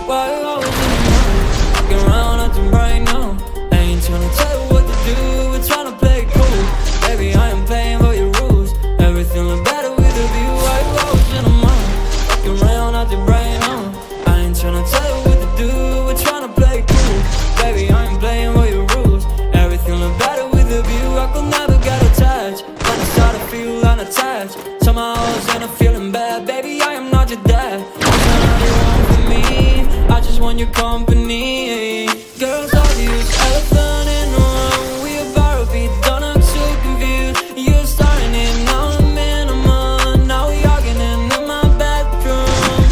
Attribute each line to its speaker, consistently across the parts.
Speaker 1: Why you always in the mood? Walking around acting right now. I ain't tryna tell you what to do, we're tryna play it cool. Baby, I am playing by your rules. Everything look better with a view. Why you always in the mood? Walking around acting right now. I ain't tryna tell you what to do, we're tryna play it cool. Baby, I am playing by your rules. Everything look better with a view. I could never get attached. When I start to feel unattached, somehow I was in a feeling bad. Baby, I am not your dad. You're not the one for me, I just want your company. Girls obvious, elephant in the room. We about to be done, I'm so confused. You're starting it, now I'm in a month. Now we arguing in my bedroom.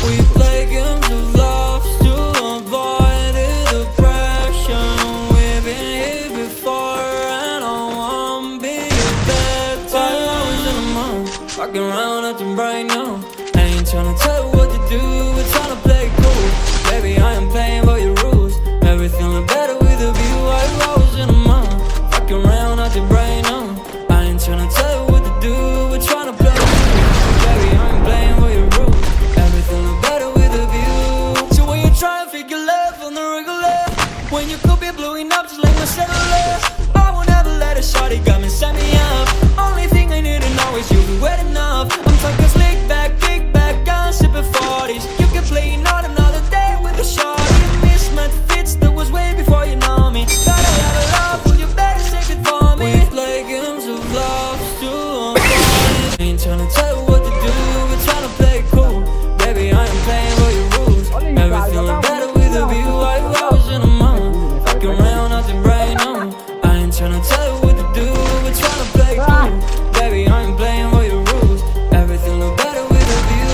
Speaker 1: We play games of love to avoid the depression. We've been here before and I wanna be your bed. Why you always in the mood? Walking around acting right now. I ain't tryna tell you what to do, we're tryna play it cool. Baby, I am playing by your rules. Everything look better with a view. Why you always in the mood? Walking around acting right now. I ain't tryna tell you what to do, we're tryna play it cool. Baby, I am playing by your rules. Everything look better with a view. So when you try to figure love on the regular, when you could be blowing up just like my cellular, I won't ever let a shawty got me, set me up. Only thing I need to know is you be wet enough. I'm talking slick back, kick back, gun sipping 40s. You can play not another day with a shawty. Mismatch fits, that was way before you know me. Got a lot of love, will you better save it for me? We play games of love to avoid. Ain't tryna tell you what to do, we're tryna play it cool. Baby, I am playing by your rules. Everything look better with a view. Why you always in the mood? Fucking around acting right now. I ain't tryna tell you what to do, we're tryna play it cool. Baby, I am playing by your rules. Everything look better with a view.